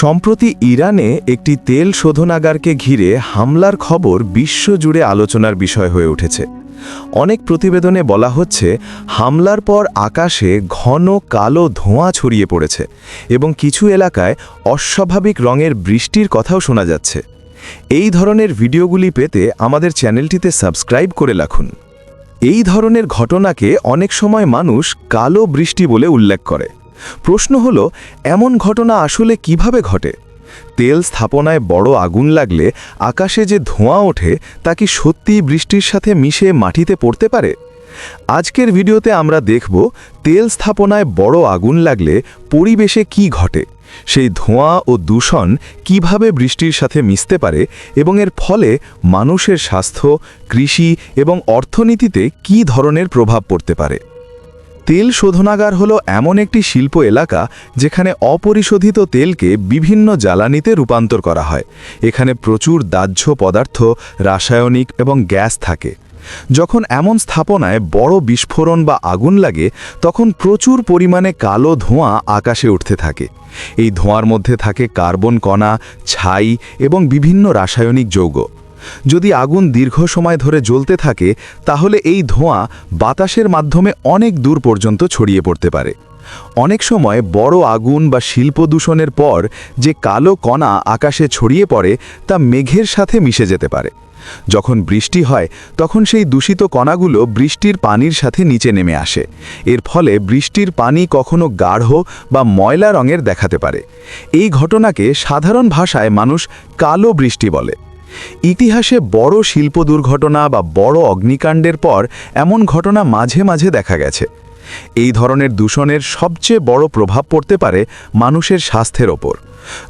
সম্প্রতি ইরানে একটি তেল শোধনাগারকে ঘিরে হামলার খবর বিশ্বজুড়ে আলোচনার বিষয় হয়ে উঠেছে। অনেক প্রতিবেদনে বলা হচ্ছে হামলার পর আকাশে ঘন কালো ধোঁয়া ছড়িয়ে পড়েছে এবং কিছু এলাকায় অস্বাভাবিক রঙের বৃষ্টির কথাও শোনা যাচ্ছে। এই ধরনের ভিডিওগুলি পেতে আমাদের চ্যানেলটিতে সাবস্ক্রাইব করে রাখুন। এই ধরনের ঘটনাকে অনেক সময় মানুষ কালো বৃষ্টি বলে উল্লেখ করে। প্রশ্ন হলো, এমন ঘটনা আসলে কিভাবে ঘটে? তেল স্থাপনায় বড় আগুন লাগলে আকাশে যে ধোঁয়া ওঠে তা কি সত্যিই বৃষ্টির সাথে মিশে মাটিতে পড়তে পারে? আজকের ভিডিওতে আমরা দেখব তেল স্থাপনায় বড় আগুন লাগলে পরিবেশে কি ঘটে, সেই ধোঁয়া ও দূষণ কিভাবে বৃষ্টির সাথে মিশতে পারে এবং এর ফলে মানুষের স্বাস্থ্য, কৃষি এবং অর্থনীতিতে কী ধরনের প্রভাব পড়তে পারে। তেল শোধনাগার হলো এমন একটি শিল্প এলাকা যেখানে অপরিশোধিত তেলকে বিভিন্ন জ্বালানিতে রূপান্তর করা হয়। এখানে প্রচুর দাহ্য পদার্থ, রাসায়নিক এবং গ্যাস থাকে। যখন এমন স্থাপনায় বড় বিস্ফোরণ বা আগুন লাগে তখন প্রচুর পরিমাণে কালো ধোঁয়া আকাশে উঠতে থাকে। এই ধোঁয়ার মধ্যে থাকে কার্বন কণা, ছাই এবং বিভিন্ন রাসায়নিক যৌগ। যদি আগুন দীর্ঘ সময় ধরে জ্বলতে থাকে তাহলে এই ধোঁয়া বাতাসের মাধ্যমে অনেক দূর পর্যন্ত ছড়িয়ে পড়তে পারে। অনেক সময় বড় আগুন বা শিল্প দূষণের পর যে কালো কণা আকাশে ছড়িয়ে পড়ে তা মেঘের সাথে মিশে যেতে পারে। যখন বৃষ্টি হয় তখন সেই দূষিত কণাগুলো বৃষ্টির পানির সাথে নিচে নেমে আসে। এর ফলে বৃষ্টির পানি কখনো গাঢ় বা ময়লা রঙের দেখাতে পারে। এই ঘটনাকে সাধারণ ভাষায় মানুষ কালো বৃষ্টি বলে। ইতিহাসে বড় শিল্প দুর্ঘটনা বা বড় অগ্নিকাণ্ডের পর এমন ঘটনা মাঝে মাঝে দেখা গেছে। এই ধরনের দূষণের সবচেয়ে বড় প্রভাব পড়তে পারে মানুষের স্বাস্থ্যের ওপর।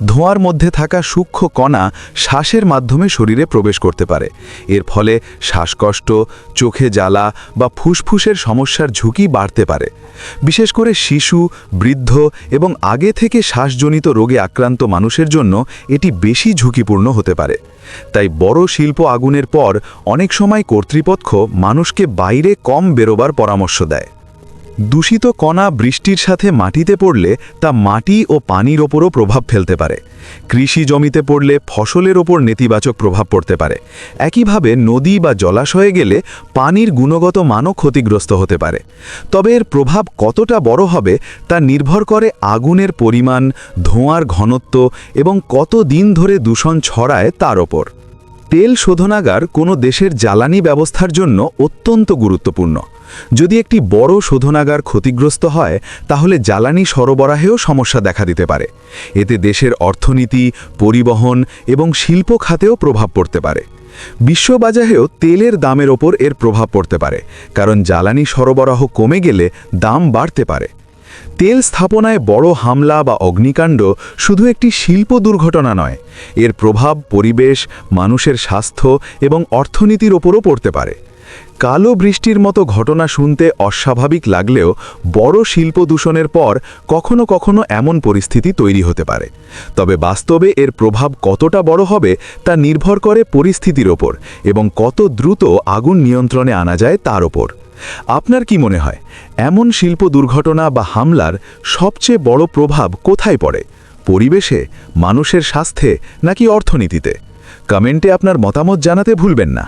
ধোঁয়ার মধ্যে থাকা সূক্ষ্ম কণা শ্বাসের মাধ্যমে শরীরে প্রবেশ করতে পারে। এর ফলে শ্বাসকষ্ট, চোখে জ্বালা বা ফুসফুসের সমস্যার ঝুঁকি বাড়তে পারে। বিশেষ করে শিশু, বৃদ্ধ এবং আগে থেকে শ্বাসজনিত রোগে আক্রান্ত মানুষের জন্য এটি বেশি ঝুঁকিপূর্ণ হতে পারে। তাই বড় শিল্প আগুনের পর অনেক সময় কর্তৃপক্ষ মানুষকে বাইরে কম বেরোবার পরামর্শ দেয়। দূষিত কণা বৃষ্টির সাথে মাটিতে পড়লে তা মাটি ও পানির ওপরও প্রভাব ফেলতে পারে। কৃষি জমিতে পড়লে ফসলের ওপর নেতিবাচক প্রভাব পড়তে পারে। একইভাবে নদী বা জলাশয়ে গেলে পানির গুণগত মানও ক্ষতিগ্রস্ত হতে পারে। তবে এর প্রভাব কতটা বড় হবে তা নির্ভর করে আগুনের পরিমাণ, ধোঁয়ার ঘনত্ব এবং কত দিন ধরে দূষণ ছড়ায় তার ওপর। তেল শোধনাগার কোনো দেশের জ্বালানি ব্যবস্থার জন্য অত্যন্ত গুরুত্বপূর্ণ। যদি একটি বড় শোধনাগার ক্ষতিগ্রস্ত হয় তাহলে জ্বালানি সরবরাহেও সমস্যা দেখা দিতে পারে। এতে দেশের অর্থনীতি, পরিবহন এবং শিল্প খাতেও প্রভাব পড়তে পারে। বিশ্ববাজারেও তেলের দামের ওপর এর প্রভাব পড়তে পারে, কারণ জ্বালানি সরবরাহ কমে গেলে দাম বাড়তে পারে। তেল স্থাপনায় বড় হামলা বা অগ্নিকাণ্ড শুধু একটি শিল্প দুর্ঘটনা নয়, এর প্রভাব পরিবেশ, মানুষের স্বাস্থ্য এবং অর্থনীতির ওপরও পড়তে পারে। কালো বৃষ্টির মতো ঘটনা শুনতে অস্বাভাবিক লাগলেও বড় শিল্প দূষণের পর কখনো কখনো এমন পরিস্থিতি তৈরি হতে পারে। তবে বাস্তবে এর প্রভাব কতটা বড় হবে তা নির্ভর করে পরিস্থিতির ওপর এবং কত দ্রুত আগুন নিয়ন্ত্রণে আনা যায় তার ওপর। আপনার কি মনে হয়, এমন শিল্প দুর্ঘটনা বা হামলার সবচেয়ে বড় প্রভাব কোথায় পড়ে? পরিবেশে, মানুষের স্বাস্থ্যে নাকি অর্থনীতিতে? কমেন্টে আপনার মতামত জানাতে ভুলবেন না।